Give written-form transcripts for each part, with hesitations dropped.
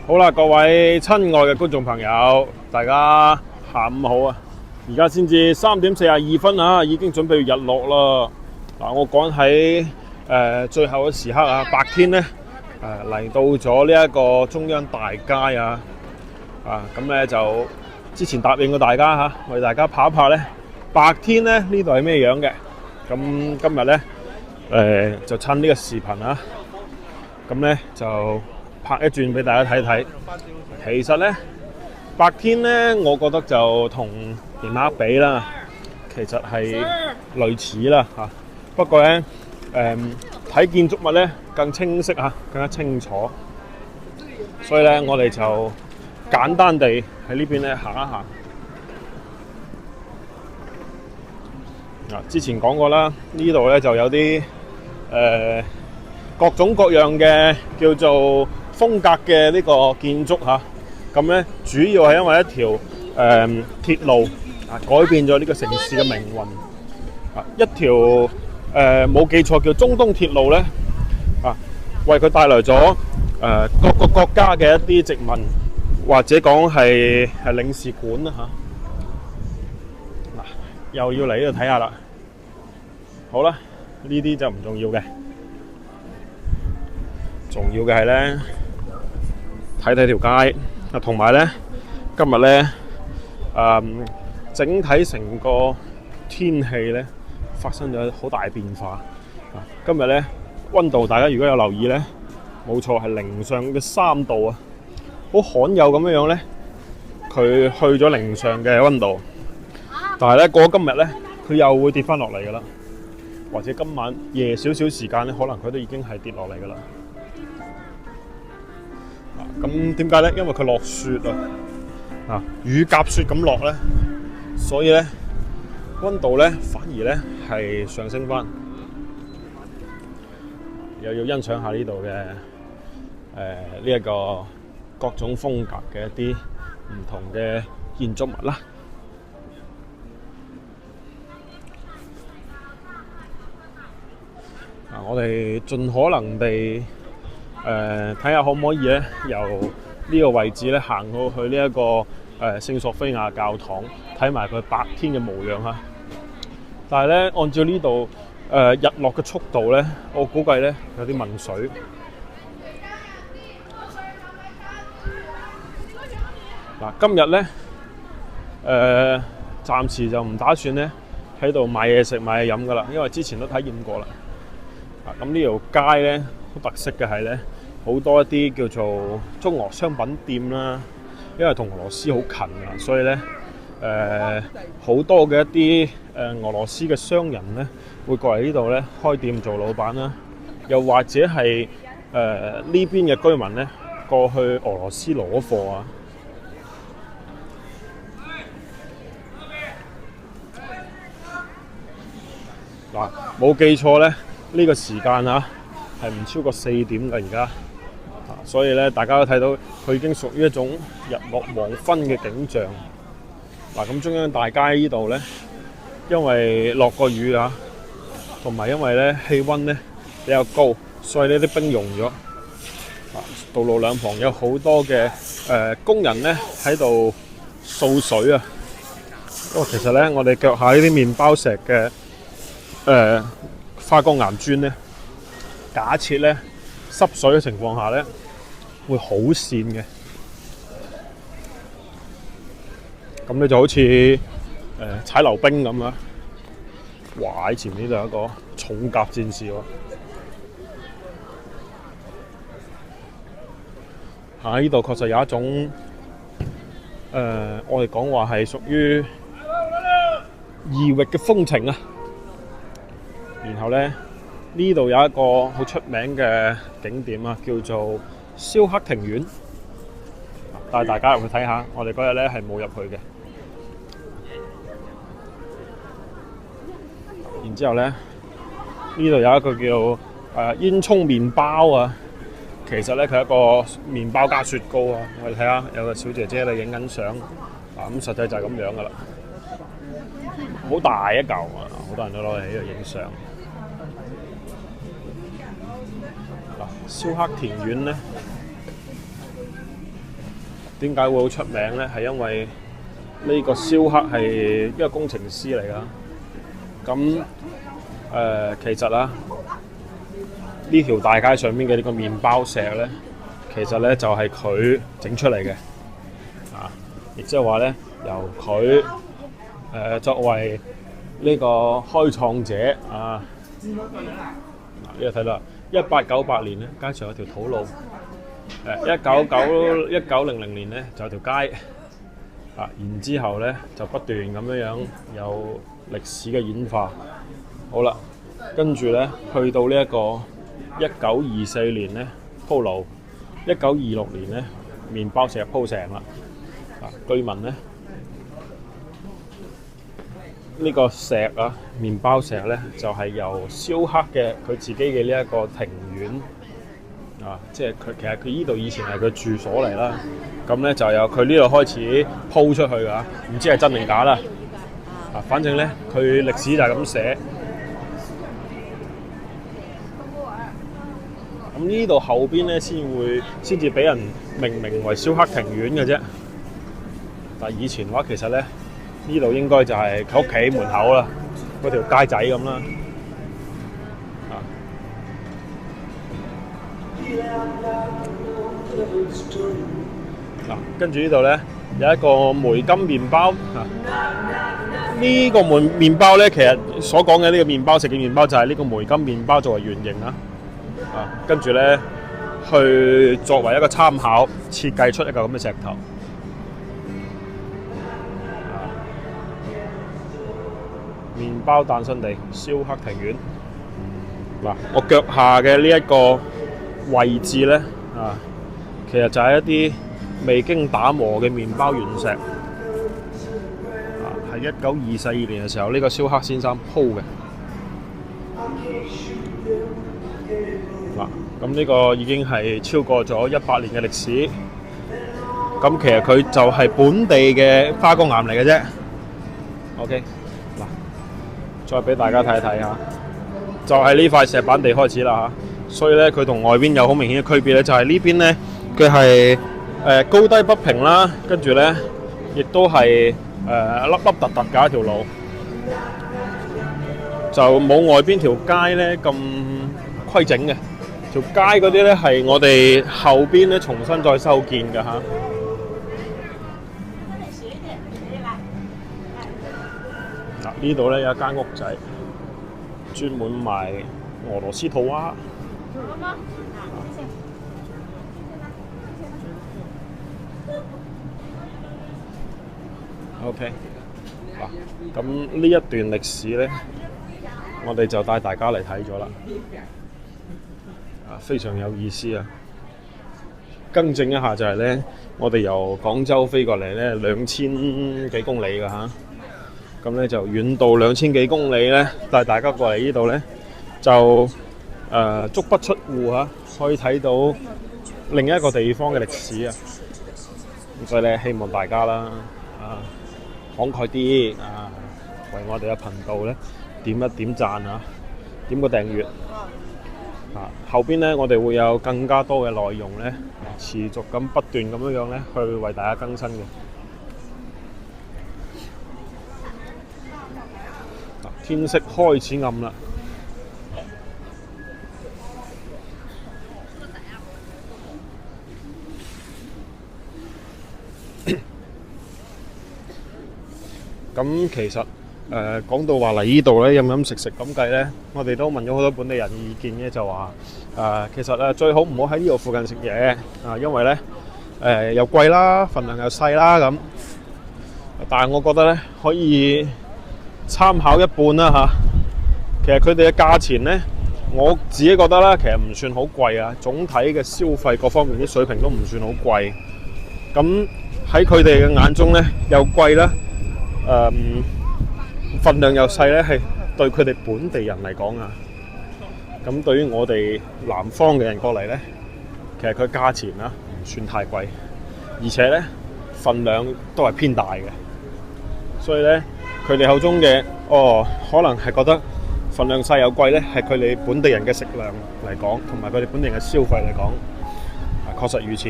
好啦，各位親愛嘅觀眾朋友，大家下午好啊！而家先至3點42分啊，已經準備日落啦。嗱，我趕喺最後嘅時刻啊，白天咧嚟到咗呢一個中央大街啊，咁咧就之前答應過大家嚇，為大家拍一拍咧白天咧呢度係咩樣嘅。咁今日咧就趁呢個視頻啊，咁咧就拍一轉俾大家睇睇。其實咧白天咧，我覺得就同夜晚比啦，其實係類似啦嚇。不過咧睇建築物咧更清晰嚇，更加清楚。所以咧我哋就簡單地喺呢邊咧行一行。之前講過啦，呢度咧就有啲各種各樣嘅叫做風格嘅呢個建築嚇。咁咧主要係因為一條鐵路改變咗呢個城市嘅命運。一條冇記錯叫中東鐵路咧為佢帶來咗各個國家嘅一啲殖民或者講係領事館啦嚇。又要嚟呢度睇下啦。好啦，呢啲就唔重要嘅，重要嘅係咧睇睇條街同埋咧今日咧整體成個天氣咧發生咗好大變化。今日咧溫度大家如果有留意咧，冇錯係零上嘅3度啊，好罕有咁樣咧，佢去咗零上嘅溫度。但係咧過咗今日咧，佢又會跌翻落嚟噶啦，或者今晚夜少少時間咧，可能佢都已經係跌落嚟噶啦。咁點解咧？因為佢落雪啊，雨夾雪咁落咧，所以咧溫度咧反而咧係上升翻。又要欣賞下呢度嘅呢一個各種風格嘅一啲唔同嘅建築物啦。我哋盡可能地睇下可唔可以咧，由呢個位置咧行到去呢一個聖索菲亞教堂，睇埋佢白天嘅模樣嚇。但係咧，按照呢度日落嘅速度咧，我估計咧有啲問水。今日咧暫時就唔打算咧喺度買嘢食買嘢飲噶啦，因為之前都體驗過啦。咁呢條街咧好特色嘅係咧，好多一啲叫做中俄商品店啦，因為同俄羅斯好近啊，所以咧好多嘅一啲俄羅斯嘅商人咧會過嚟呢度咧開店做老闆啦，又或者係呢邊嘅居民咧過去俄羅斯攞貨啊。冇記錯咧，呢個時間係唔超過4點㗎而家，所以咧大家都睇到佢已經屬於一種日落黃昏嘅景象。咁中央大街呢度咧，因為落過雨同埋因為咧氣温咧比較高，所以呢啲冰融咗。道路兩旁有好多嘅工人咧喺度掃水啊。因為其實咧我哋腳下呢啲麵包石嘅花崗岩磚咧，假設咧濕水嘅情況下咧，會好跣嘅。咁你就好似踩溜冰咁啊！哇！喺前面呢度有一個重甲戰士喎。呢度確實有一種我哋講話係屬於異域嘅風情啊。然後咧，呢度有一個好出名嘅景點叫做肖克庭院，帶大家入去睇下。我哋嗰日咧係冇入去嘅。然之後咧，呢度有一個叫煙囪麵包啊。其實咧佢係一個麵包加雪糕啊。我哋睇下有個小姐姐嚟影緊相。咁實際就係咁樣噶啦，好大一嚿好多人都攞嚟喺度影相。肖克庭院咧點解會好出名呢？係因為呢個蕭克係一個工程師嚟㗎。咁其實啊，呢條大街上面嘅呢個麵包石呢，其實呢就係佢整出嚟嘅。亦即係話呢，由佢作為呢個開創者啊，呢個睇到1898年呢，街上有條土路。1900年呢就有條街。然之後呢就不斷咁樣有歷史嘅演化。好啦，跟住呢去到呢一個1924年呢鋪路，1926年呢麵包石鋪成啦。據聞呢，呢個石啊，麵包石呢，就係由蕭克嘅佢自己嘅呢一個庭院即係其實佢呢度以前係佢住所嚟啦。咁呢就由佢呢度開始鋪出去㗎，唔知係真定假啦。反正呢，佢歷史就係咁寫。咁呢度後邊呢先至俾人命名為蕭克庭院嘅啫。但係以前嘅話，其實咧呢度應該就係佢屋企門口啦，嗰條街仔咁啦。跟住呢度咧有一個梅金麵包。呢個麵包咧，其實所講嘅呢個麵包食嘅麵包就係呢個梅金麵包作為原型啦。跟住咧去作為一個參考，設計出一個咁嘅石頭。麵包誕生地蕭克庭院。我腳下嘅呢一個位置呢，其實就係一啲未經打磨嘅麵包原石。係1924年嘅時候，呢個蕭克先生鋪嘅。咁呢個已經係超過咗100年嘅歷史。咁其實佢就係本地嘅花崗岩嚟嘅啫。OK。再俾大家睇一睇下，就係呢塊石板地開始啦嚇。所以咧，佢同外邊有好明顯嘅區別咧，就係呢邊咧，佢係高低不平啦，跟住咧亦都係凹凹凸凸嘅一條路，就冇外邊條街咧咁規整嘅。條街嗰啲咧係我哋後邊咧重新再修建嘅嚇。呢度咧有一間屋仔，專門賣俄羅斯套娃。OK， 咁呢一段歷史咧，我哋就帶大家嚟睇咗啦。非常有意思啊！更正一下就係咧，我哋由廣州飛過嚟咧2000幾公里㗎嚇。咁咧就遠到2000幾公里咧，帶大家過嚟呢度咧，就足不出戶嚇，可以睇到另一個地方嘅歷史啊！咁所以咧，希望大家啦慷慨啲為我哋嘅頻道咧點一點讚啊，點個訂閱後邊咧我哋會有更加多嘅內容咧，持續咁不斷咁樣咧去為大家更新嘅。天色開始暗啦，咁其實講到話嚟呢度咧飲飲食食咁計咧，我哋都問咗好多本地人意見嘅，就話其實最好唔好喺呢度附近食嘢因為咧又貴啦，份量又細啦咁。但係我覺得咧可以參考一半啦嚇。其實佢哋嘅價錢呢，我自己覺得咧，其實唔算好貴啊。總體嘅消費各方面啲水平都唔算好貴。咁喺佢哋嘅眼中呢，又貴啦，份量又細呢，係對佢哋本地人嚟講咁對於我哋南方嘅人過嚟呢，其實佢價錢唔算太貴，而且呢份量都係偏大嘅。所以呢，佢哋口中嘅可能係覺得份量細又貴呢，係佢哋本地人嘅食量嚟講，同埋佢哋本地人嘅消費嚟講，確實如此。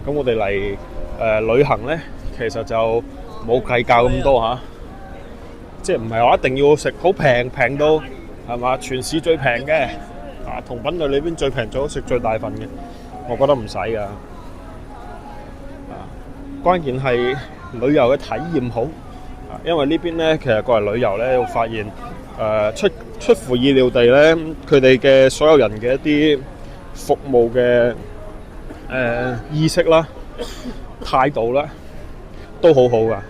咁我哋嚟旅行咧，其實就冇計較咁多嚇，即係唔係話一定要食好平到係嘛？全市最平嘅同品類裏邊最平最好食最大份嘅，我覺得唔使㗎。關鍵係旅遊嘅體驗好，因為呢邊咧其實過嚟旅遊咧，會發現出乎意料地咧，佢哋嘅所有人嘅一啲服務嘅意識啦、態度啦，都好好噶。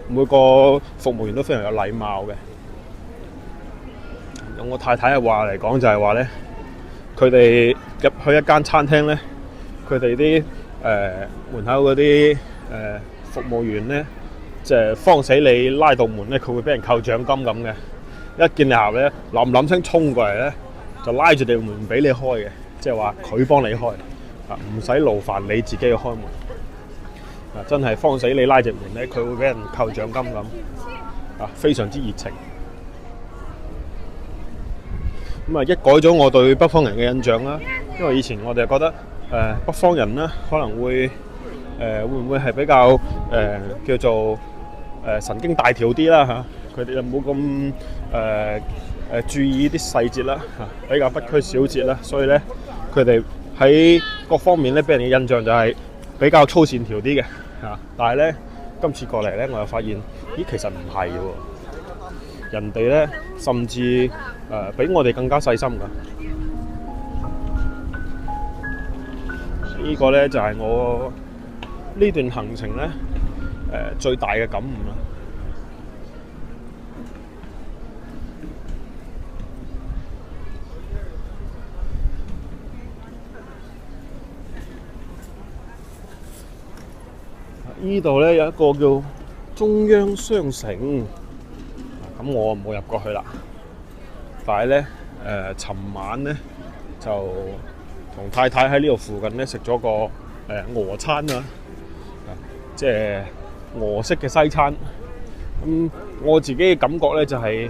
每個服務員都非常有禮貌嘅。用我太太嘅話嚟講，就係話咧，佢哋入去一間餐廳咧，佢哋啲門口嗰啲服務員咧，即係慌死你拉道門咧，佢會俾人扣獎金咁嘅。一見你行咧，冧聲衝過嚟咧，就拉住條門唔俾你開嘅，即係話佢幫你開唔使勞煩你自己去開門。真係慌死你拉隻門咧，佢會俾人扣獎金咁非常之熱情。咁一改咗我對北方人嘅印象啦，因為以前我哋覺得北方人咧可能會會唔會係比較叫做神經大條啲啦嚇，佢哋就冇咁注意啲細節啦比較不拘小節啦，所以咧佢哋喺各方面咧俾人嘅印象就係比較粗線條啲嘅但係咧今次過嚟咧，我又發現咦其實唔係喎，人哋咧甚至比我哋更加細心㗎。呢個咧就係我呢段行程咧最大嘅感悟啦。呢度咧有一個叫中央商城，咁我冇入過去啦。但係咧尋晚咧就同太太喺呢度附近咧食咗個俄餐啊，即係俄式嘅西餐。咁我自己嘅感覺咧就係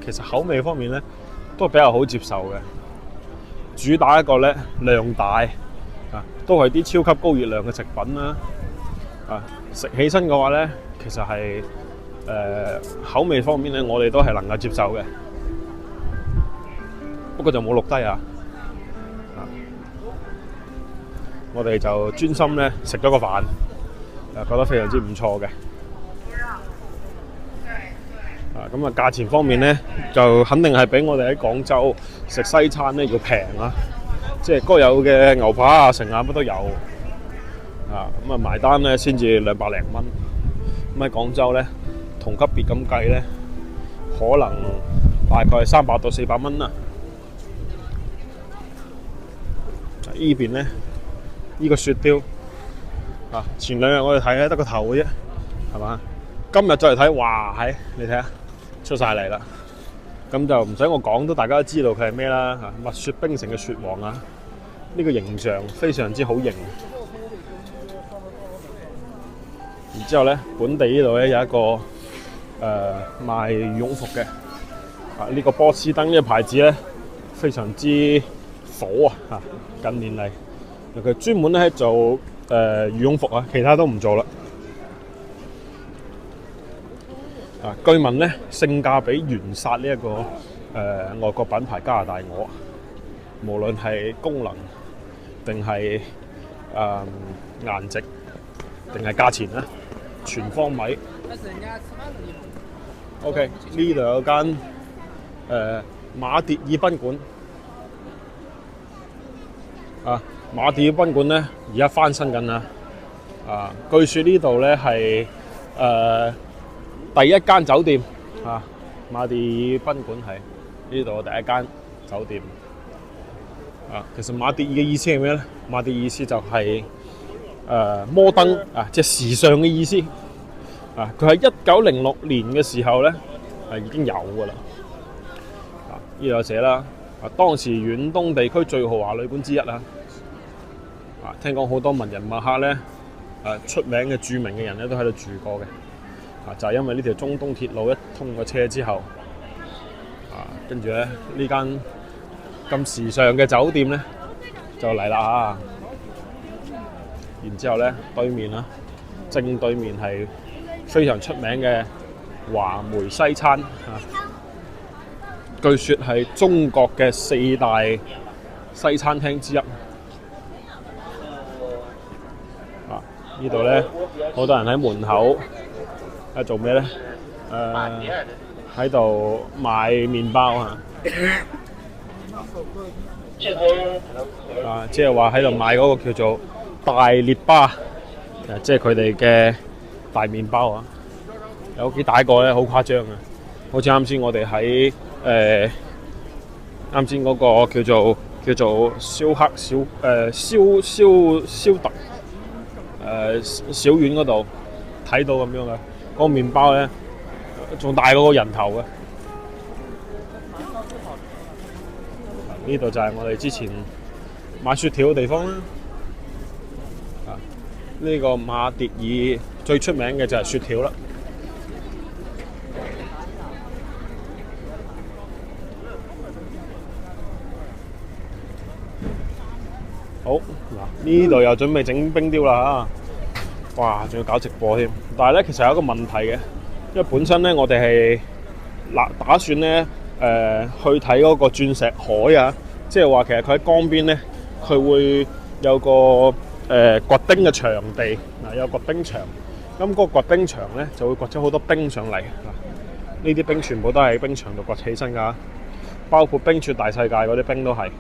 其實口味方面咧都比較好接受嘅。主打一個咧量大都係啲超級高熱量嘅食品啦。食起身嘅話咧，其實係口味方面咧，我哋都係能夠接受嘅。不過就冇錄低我哋就專心咧食咗個飯，覺得非常之唔錯嘅。咁價錢方面咧，就肯定係比我哋喺廣州食西餐咧要平啊！即係該有嘅牛扒成乜都有。咁埋單咧先至200零蚊。咁喺廣州咧同級別咁計咧，可能大概係300到400蚊啦。呢邊咧呢個雪雕前2日我哋睇咧得個頭嘅啫，係嘛？今日再嚟睇，哇係你睇下出晒嚟啦。咁就唔使我講，都大家都知道佢係咩啦蜜雪冰城嘅雪王啊！呢個形象非常之好型。然之後咧，本地呢度咧有一個賣羽絨服嘅呢個波司登呢個牌子咧非常之火近年嚟佢專門咧做羽絨服其他都唔做啦。據聞咧性價比遠殺呢一個外國品牌加拿大鵝，無論係功能定係顏值定係價錢咧，全方位。OK， 呢度有間馬迭爾賓館馬迭爾賓館咧而家翻新緊啦。據說呢度咧係第一間酒店馬迭爾賓館係呢度第一間酒店。其實馬迭爾嘅意思係咩咧？馬迭爾意思就係摩登即係時尚嘅意思。佢喺1906年嘅時候咧已經有㗎啦。呢度有寫啦，當時遠東地區最豪華旅館之一啦。聽講好多文人墨客咧出名嘅著名嘅人咧都喺度住過嘅。就係因為呢條中東鐵路一通個車之後跟住咧呢間咁時尚嘅酒店咧就嚟啦。然之後咧對面啦，正對面係非常出名嘅華梅西餐據說係中國嘅4大西餐廳之一。呢度咧好多人喺門口做咩咧？喺度買麵包即係話喺度買嗰個叫做大列巴，即係佢哋嘅大麵包有幾大個咧，好誇張好似啱先我哋喺啱先嗰個叫做燒黑燒特小丸嗰度睇到咁樣嘅嗰個麵包咧，仲大過個人頭嘅。呢度就係我哋之前買雪條嘅地方啦。呢個馬迭爾最出名嘅就係雪條啦。好嗱，呢度又準備整冰雕啦嚇！哇，仲要搞直播添。但係咧，其實有一個問題嘅，因為本身咧我哋係打算咧去睇嗰個鑽石海即係話其實佢喺江邊咧，佢會有個掘冰嘅場地有掘冰場。咁嗰個掘冰場咧就會掘咗好多冰上嚟呢啲冰全部都係喺冰場度掘起身㗎，包括冰雪大世界嗰啲冰都係。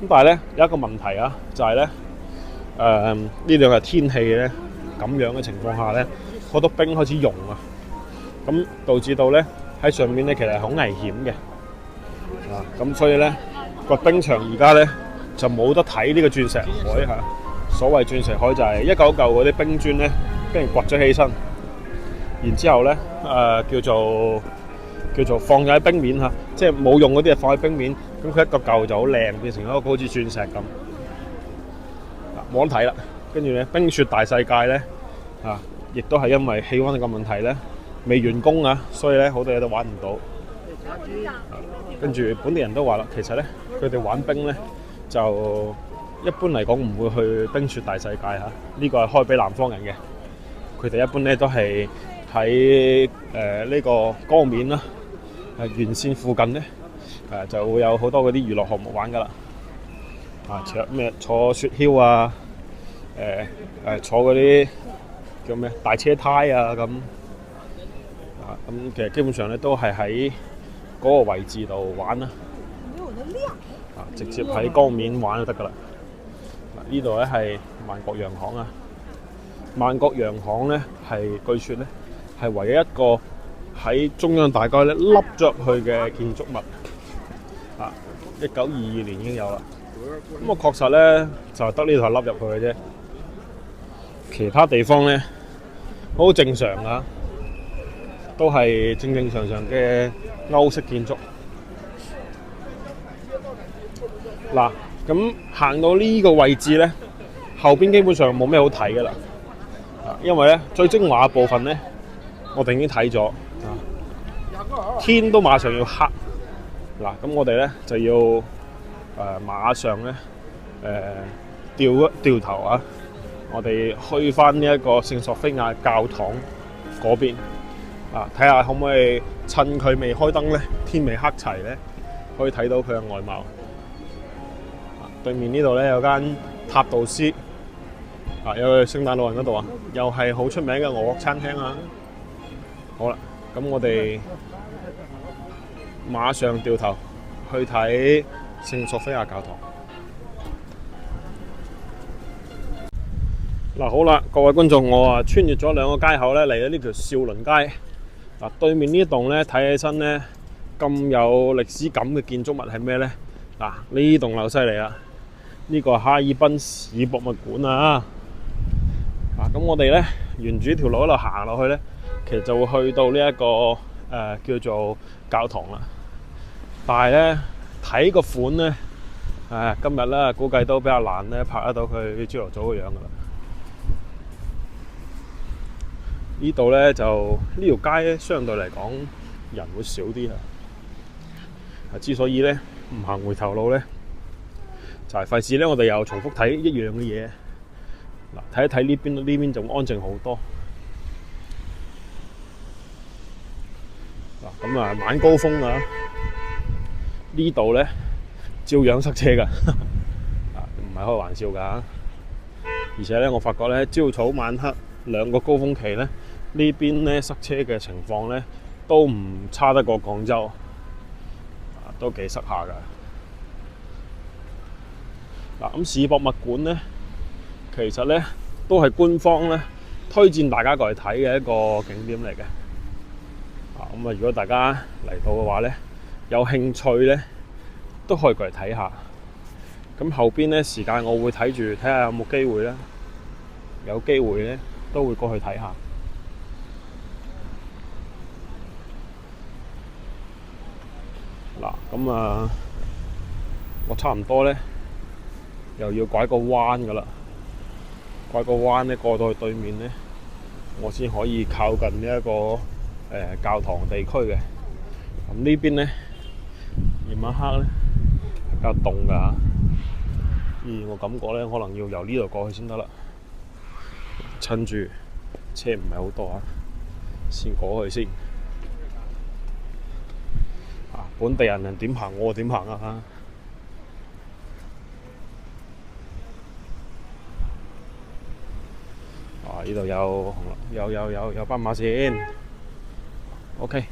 咁但係咧有一個問題就係咧呢兩日天氣咧咁樣嘅情況下咧，好多冰開始溶咁導致到咧喺上面咧其實係好危險嘅咁所以咧掘冰場而家咧就冇得睇呢個鑽石海所謂鑽石海就係一嚿嚿嗰啲冰磚咧俾人掘咗起身，然之後咧叫做放咗喺冰面即係冇用嗰啲放喺冰面，咁佢一個嚿就好靚，變成一個好似鑽石咁冇得睇啦。跟住咧冰雪大世界咧亦都係因為氣温嘅問題咧未完工所以咧好多嘢都玩唔到。跟住本地人都話啦，其實咧佢哋玩冰咧就一般嚟講唔會去冰雪大世界呢個係開俾南方人嘅。佢哋一般咧都係喺呢個江面沿線附近咧就會有好多嗰啲娛樂項目玩噶啦坐雪橇坐嗰啲叫咩大車胎咁其實基本上咧都係喺嗰個位置度玩直接喺江面玩就得噶啦。呢度咧係萬國洋行萬國洋行咧係據說咧係唯一一個喺中央大街咧凹咗入去嘅建築物1922年已經有啦。咁確實咧就得呢度係凹入去嘅啫，其他地方咧好正常都係正正常常嘅歐式建築。嗱，咁行到呢個位置咧，後邊基本上冇咩好睇噶啦，因為咧最精華嘅部分咧，我哋已經睇咗，天都馬上要黑。嗱，咁我哋咧就要馬上咧掉一掉頭我哋去翻呢一個聖索菲亞教堂嗰邊睇下可唔可以趁佢未開燈咧，天未黑齊咧，可以睇到佢嘅外貌。對面呢度咧有間塔杜斯有個聖誕老人嗰度又係好出名嘅俄國餐廳好啦，咁我哋馬上掉頭去睇聖索菲亞教堂。好啦，各位觀眾，我穿越咗兩個街口咧，嚟咗呢條少倫街。對面呢一棟咧睇起身咧咁有歷史感嘅建築物係咩咧？呢棟樓犀利啦！呢個係哈爾濱市博物館咁我哋咧沿住條路一路行落去咧，其實就會去到呢一個叫做教堂啦。但係咧睇個款咧，今日咧估計都比較難咧拍得到佢朝頭早嘅樣噶啦。呢度咧就呢條街咧相對嚟講人會少啲之所以咧唔行回頭路咧，就係費事咧我哋又重複睇一樣嘅嘢，嗱，睇一睇呢邊就安靜好多。嗱，咁啊晚高峰啊，呢度咧照樣塞車㗎，唔係開玩笑㗎。而且咧，我發覺咧朝早晚黑兩個高峰期咧，呢邊咧塞車嘅情況咧都唔差得過廣州，都幾塞下㗎。嗱，咁市博物館咧，其實咧都係官方咧推薦大家過嚟睇嘅一個景點嚟嘅。咁啊，如果大家嚟到嘅話咧，有興趣咧都可以過嚟睇下。咁後邊咧時間我會睇住，睇下有冇機會咧，有機會咧都會過去睇下。嗱，咁啊，我差唔多咧又要拐個彎噶啦，拐個彎咧過到去對面咧，我先可以靠近呢一個教堂地區嘅。咁呢邊咧夜晚黑咧比較凍噶。我感覺咧可能要由呢度過去先得啦，趁住車唔係好多啊，先過去先。本地人點行我點行啊！呢度有斑馬線 ，OK，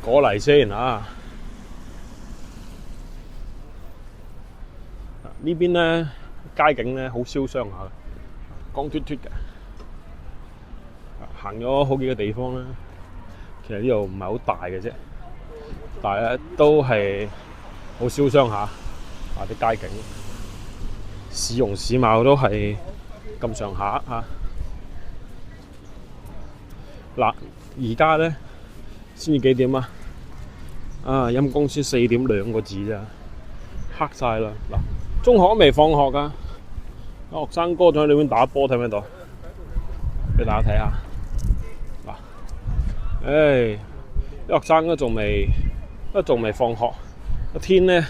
過嚟先啊！呢邊咧街景咧好蕭霜下，光脫脫嘅。行咗好幾個地方啦，其實呢度唔係好大嘅啫，但係咧都係好蕭霜下啲街景，市容市貌都係咁上下嚇。嗱，而家咧先至幾點啊？陰公司4點2個字咋，黑晒啦！嗱，中學都未放學㗎，學生哥仲喺裏邊打波，睇唔睇到？俾大家睇下。嗱，啲學生都仲未放學，個天咧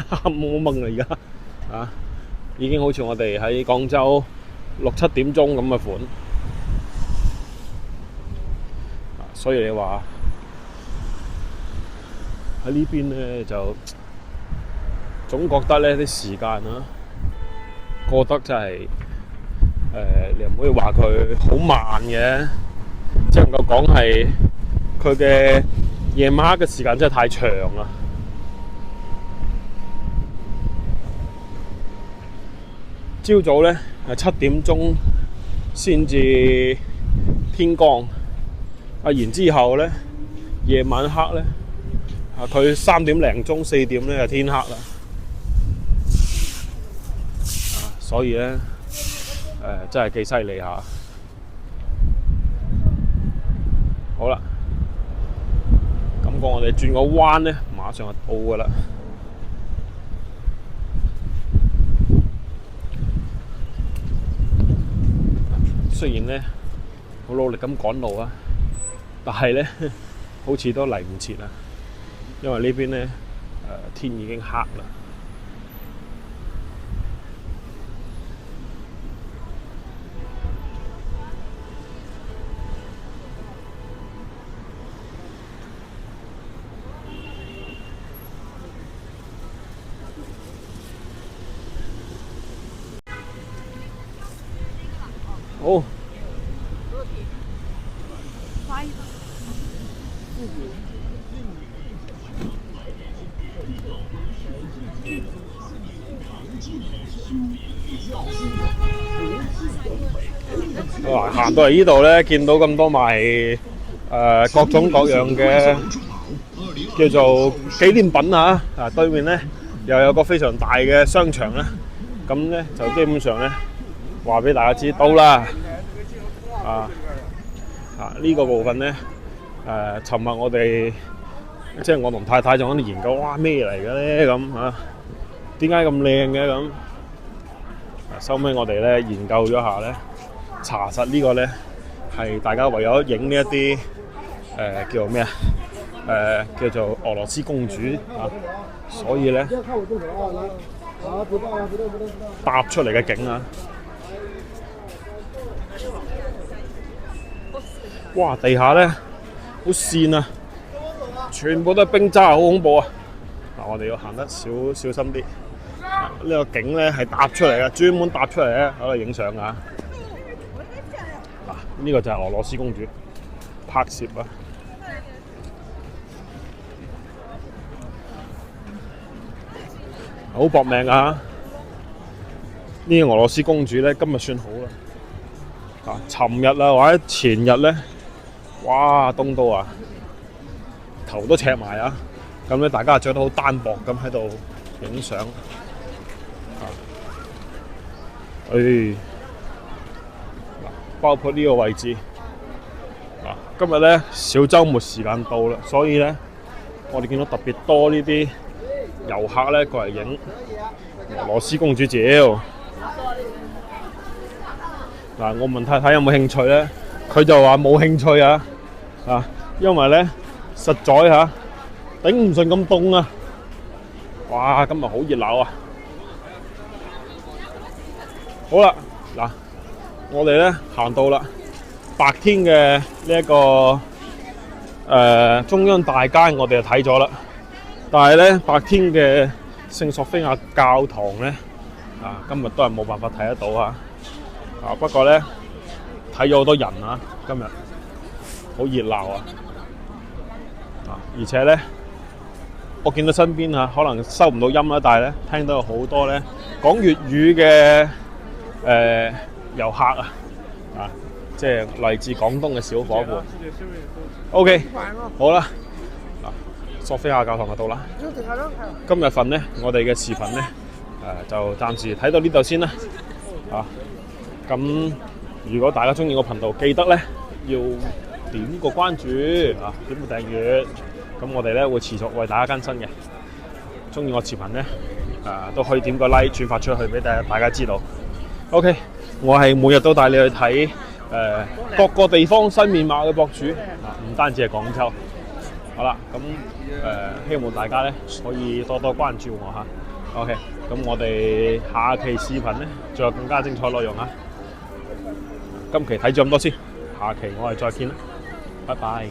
黑蒙蒙啦而家，已經好似我哋喺廣州6、7點鐘咁嘅款。所以你話喺呢邊咧就總覺得咧啲時間過得真係你又唔可以話佢好慢嘅，只能夠講係佢嘅夜晚黑嘅時間真係太長啦。朝早咧7點鐘先至天光，然之後咧夜晚黑咧佢3點零鐘4點咧就天黑啦。所以咧真係幾犀利下。好啦，感覺我哋轉個彎咧，馬上就到㗎啦。雖然咧好努力咁趕路啊，但係咧好似都嚟唔切啦，因為呢邊咧天已經黑啦。好。行到嚟呢度咧，見到咁多賣各種各樣嘅叫做紀念品啊！對面咧又有個非常大嘅商場啦，咁咧就基本上咧話俾大家知到啦。呢個部分咧尋日我哋即係我同太太仲喺度研究，哇咩嚟嘅咧咁啊？點解咁靚嘅咁？收尾我哋咧研究咗下咧，查實呢個咧係大家為咗影呢一啲叫做咩叫做俄羅斯公主所以咧搭出嚟嘅景哇！地下咧好跣啊，全部都係冰渣，好恐怖啊！嗱，我哋要行得小心啲。呢個景咧係搭出嚟嘅，專門搭出嚟咧喺度影相㗎。嗱，呢個就係俄羅斯公主拍攝啊！好搏命啊！呢個俄羅斯公主咧今日算好啦。尋日啊或者前日咧，哇凍到啊，頭都赤埋啊！咁咧大家着得好單薄咁喺度影相。包括呢個位置。今日咧小週末時間到啦，所以咧我哋見到特別多呢啲遊客咧過嚟影俄羅斯公主照。嗱，我問太太有冇興趣咧，佢就話冇興趣啊，因為咧實在頂唔順咁凍啊！哇，今日好熱鬧啊！好啦，嗱，我哋咧行到啦，白天嘅呢一個中央大街，我哋就睇咗啦。但係咧白天嘅聖索菲亞教堂咧，今日都係冇辦法睇得到啊！不過咧睇咗好多人啊，今日好熱鬧啊！而且咧我見到身邊可能收唔到音啦，但係咧聽到有好多咧講粵語嘅遊客即係嚟自廣東嘅小夥伴。OK， 好啦，索菲亞教堂就到啦。今日份咧，我哋嘅視頻咧，就暫時睇到呢度先啦。咁如果大家中意個頻道，記得咧要點個關注點個訂閱。咁我哋咧會持續為大家更新嘅。中意我視頻咧，都可以點個 like 轉發出去俾大家知道。OK， 我係每日都帶你去睇各個地方新面貌嘅博主，唔單止係廣州。好啦，咁希望大家咧可以多多關注我嚇。OK， 咁我哋下期視頻咧仲有更加精彩內容啊！今期睇咗咁多先，下期我哋再見啦，拜拜。